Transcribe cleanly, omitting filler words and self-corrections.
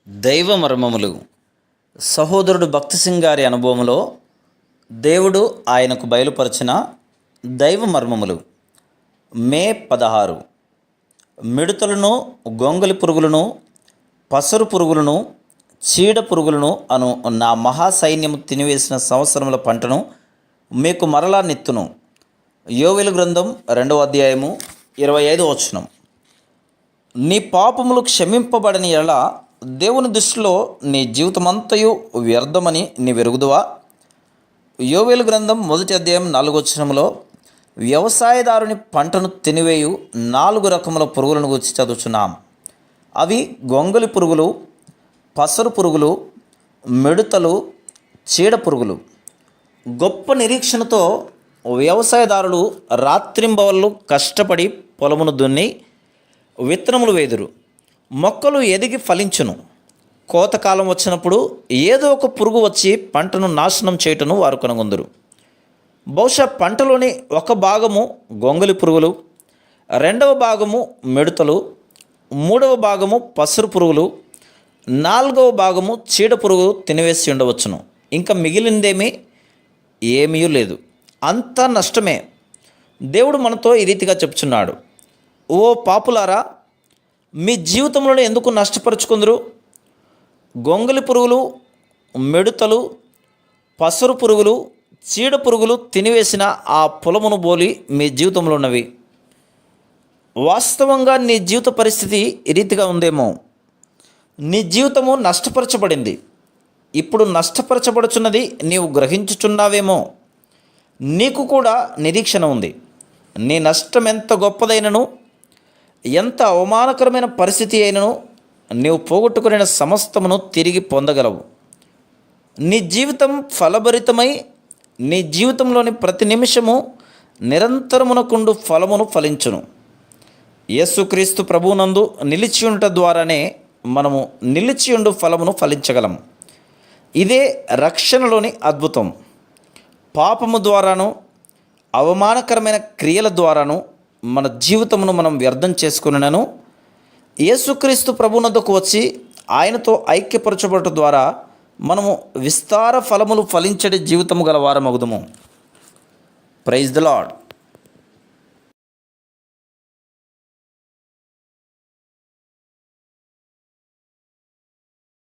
దైవ మర్మములు. సహోదరుడు భక్తి సింగ్ గారి అనుభవంలో దేవుడు ఆయనకు బయలుపరిచిన దైవ మర్మములు. మే 16. మిడతలను, గొంగలి పురుగులను, పసరు పురుగులను, చీడ పురుగులను అను నా మహాసైన్యము తినివేసిన సంవత్సరముల పంటను మీకు మరలా నెత్తును. యోవేలు గ్రంథం 2వ అధ్యాయము 25వ వచనం. నీ పాపములు క్షమింపబడని ఎడల దేవుని దృష్టిలో నీ జీవితమంతయు వ్యర్థమని నీవెరుగుదువా? యోవేలు గ్రంథం 1వ అధ్యాయం 4వ వచనంలో వ్యవసాయదారుని పంటను తినివేయు 4 రకముల పురుగులను గురించి చదువుచున్నాం. అవి గొంగలి పురుగులు, పసరు పురుగులు, మిడతలు, చీడ పురుగులు. గొప్ప నిరీక్షణతో వ్యవసాయదారులు రాత్రింబవళ్ళు కష్టపడి పొలమును దున్ని విత్తనములు వేదురు. మొక్కలు ఎదిగి ఫలించును. కోతకాలం వచ్చినప్పుడు ఏదో ఒక పురుగు వచ్చి పంటను నాశనం చేయుటను వారు కనుగొందురు. బహుశా పంటలోని ఒక భాగము గొంగలి పురుగులు, 2వ భాగము మిడతలు, 3వ భాగము పసరు పురుగులు, 4వ భాగము చీడ పురుగు తినివేసి ఉండవచ్చును. ఇంకా మిగిలిందేమీ ఏమీ లేదు. అంతా నష్టమే. దేవుడు మనతో ఈ రీతిగా చెప్తున్నాడు, ఓ పాపులారా, మీ జీవితంలో ఎందుకు నష్టపరుచుకుందరు? గొంగలి పురుగులు, మిడతలు, పసరు పురుగులు, చీడ పురుగులు తినివేసిన ఆ పొలమును బోలి మీ జీవితంలో ఉన్నవి. వాస్తవంగా నీ జీవిత పరిస్థితి ఈ రీతిగా ఉందేమో. నీ జీవితము నష్టపరచబడింది. ఇప్పుడు నష్టపరచబడుచున్నది నీవు గ్రహించుచున్నావేమో. నీకు కూడా నిరీక్షణ ఉంది. నీ నష్టం ఎంత గొప్పదైనను, ఎంత అవమానకరమైన పరిస్థితి అయినను నీవు పోగొట్టుకునే సమస్తమును తిరిగి పొందగలవు. నీ జీవితం ఫలభరితమై నీ జీవితంలోని ప్రతి నిమిషము నిరంతరమునకుండు ఫలమును ఫలించును. యేసుక్రీస్తు ప్రభువునందు నిలిచియుంట ద్వారానే మనము నిలిచియుండు ఫలమును ఫలించగలము. ఇదే రక్షణలోని అద్భుతం. పాపము ద్వారాను, అవమానకరమైన క్రియల ద్వారాను మన జీవితమును మనం వ్యర్థం చేసుకున్నను యేసుక్రీస్తు ప్రభువునొద్దకు వచ్చి ఆయనతో ఐక్యపరచబడటం ద్వారా మనము విస్తార ఫలములు ఫలించడి జీవితము గల వారమగుదుము. Praise the lord.